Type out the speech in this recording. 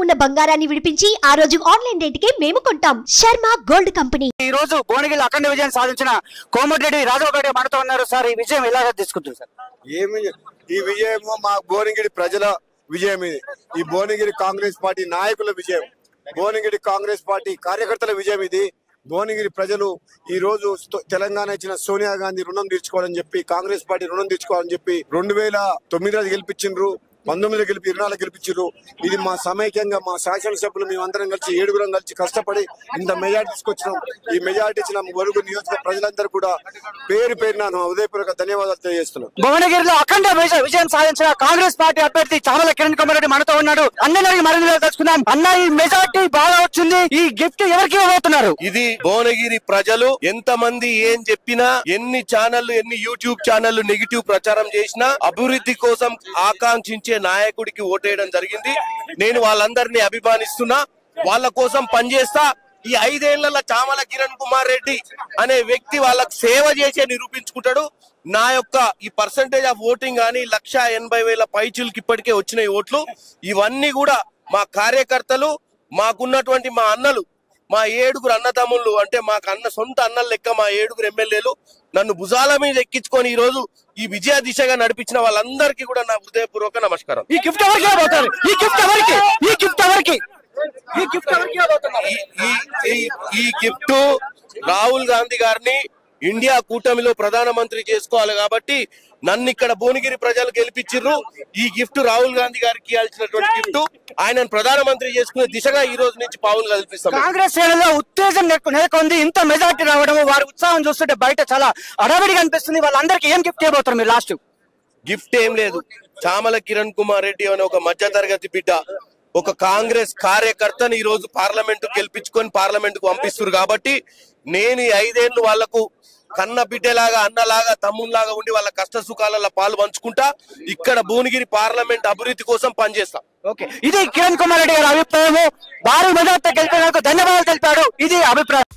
ఉన్న బంగారాన్ని విడిపించి ఆ రోజు ఆన్లైన్ రేటుకే మేము కొంటాం. Sharma gold company. ఈ రోజు భువనగిరిలో అఖండ విజయం సాధించిన కోమటిరెడ్డి రాజగోపాల్ మనతో ఉన్నారు. సార్, ఈ విజయం ఎలా తీసుకుంటుంది సార్? ఈ విజయం మా భువనగిరి ప్రజల విజయం. ఇది ఈ భువనగిరి కాంగ్రెస్ పార్టీ నాయకుల విజయం, భువనగిరి కాంగ్రెస్ పార్టీ కార్యకర్తల విజయం. ఇది భువనగిరి ప్రజలు ఈ రోజు తెలంగాణ ఇచ్చిన సోనియా గాంధీ రుణం తీర్చుకోవాలని చెప్పి, కాంగ్రెస్ పార్టీ రుణం తీర్చుకోవాలని చెప్పి 2009 గెలిపించిండ్రు, 19 గెలిపి 24 గెలిపించారు. ఇది మా సమైక్యంగా మా శాసనసభ్యులు మేమందరం కలిసి 7 కలిసి కష్టపడి ఇంత మెజార్టీ తీసుకొచ్చినాం. ఈ మెజార్టీ ఇచ్చిన ములుగు నియోజక ప్రజలందరూ కూడా పేరు పేరున హృదయపూర్వక ధన్యవాదాలు తెలియజేస్తున్నాం. భువనగిరిలో అఖండ విజయం సాధించిన కాంగ్రెస్ పార్టీ అభ్యర్థి చామల కిరణ్ కుమార్ రెడ్డి మనతో ఉన్నాడు. అన్నగారికి మరింత తెలుసుకుందాం. అన్న, ఈ మెజార్టీ బాగా వచ్చింది, ఈ గిఫ్ట్ ఎవరికి ఇవ్వబోతున్నారు? ఇది భువనగిరి ప్రజలు ఎంతమంది ఏం చెప్పినా, ఎన్ని ఛానళ్లు ఎన్ని యూట్యూబ్ ఛానళ్లు నెగిటివ్ ప్రచారం చేసినా, అభివృద్ధి కోసం ఆకాంక్షించే నాయకుడికి ఓటేయడం జరిగింది. నేను వాళ్ళందరినీ అభిమానిస్తున్నా, వాళ్ళ కోసం పనిచేస్తా. ఈ 5 ఏళ్ల చామల కిరణ్ కుమార్ రెడ్డి అనే వ్యక్తి వాళ్ళకు సేవ చేసే నిరూపించుకుంటాడు. నా యొక్క ఈ పర్సంటేజ్ ఆఫ్ ఓటింగ్ గానీ 1,80,000 పైచులకి ఇప్పటికే వచ్చిన ఓట్లు, ఇవన్నీ కూడా మా కార్యకర్తలు, మాకున్నటువంటి మా అన్నలు, మా 7 అన్నదమ్ముళ్ళు, అంటే మాకు సొంత అన్నలు లెక్క మా 7 ఎమ్మెల్యేలు నన్ను భుజాల మీద ఎక్కించుకొని ఈ రోజు ఈ విజయ దిశగా నడిపించిన వాళ్ళందరికీ కూడా నా హృదయపూర్వక నమస్కారం. ఈ గిఫ్ట్ ఎవరికి ఇవ్వబోతున్నారు? ఈ గిఫ్ట్ ఎవరికి? ఈ గిఫ్ట్ ఎవరికి? ఈ గిఫ్ట్ ఎవరికి ఇవ్వబోతున్నారు? ఈ గిఫ్ట్ రాహుల్ గాంధీ గారిని ఇండియా కూటమిలో ప్రధానమంత్రి చేసుకోవాలి కాబట్టి నన్ను ఇక్కడ భువనగిరి ప్రజలు గెలిపించిర్రు. ఈ గిఫ్ట్ రాహుల్ గాంధీ గారికి ఇవ్వాల్సినటువంటి గిఫ్ట్, ఆయనను ప్రధానమంత్రి చేసుకునే దిశగా ఈ రోజు నుంచి పావులు కల్పిస్తాం. కాంగ్రెస్ శ్రేణుల్లో ఉత్తేజం నెలకొంది. ఇంత మెజార్టీ రావడం, వారి ఉత్సాహం చూస్తుంటే బయట చాలా అడవిడిగా అనిపిస్తుంది. వాళ్ళందరికీ ఏం గిఫ్ట్ ఇవ్వబోతారు మీరు? లాస్ట్ గిఫ్ట్ ఏం లేదు. చామల కిరణ్ కుమార్ రెడ్డి అనే ఒక మధ్య తరగతి బిడ్డ, ఒక కాంగ్రెస్ కార్యకర్తను ఈ రోజు పార్లమెంట్ గెలిపించుకొని పార్లమెంట్ కు పంపిస్తున్నారు కాబట్టి నేను ఈ 5 ఏళ్లు వాళ్లకు కన్న బిడ్డలాగా, అన్నలాగా, తమ్ముళ్లాగా ఉండి వాళ్ళ కష్ట సుఖాలలో పాలు పంచుకుంటా ఇక్కడ భువనగిరి పార్లమెంట్ అభివృద్ధి కోసం పనిచేస్తా. ఓకే, ఇది కిరణ్ కుమార్ రెడ్డి గారి అభిప్రాయము. భారీ మెజార్టీ గెలిపినందుకు ధన్యవాదాలు తెలిపాడు. ఇది అభిప్రాయం.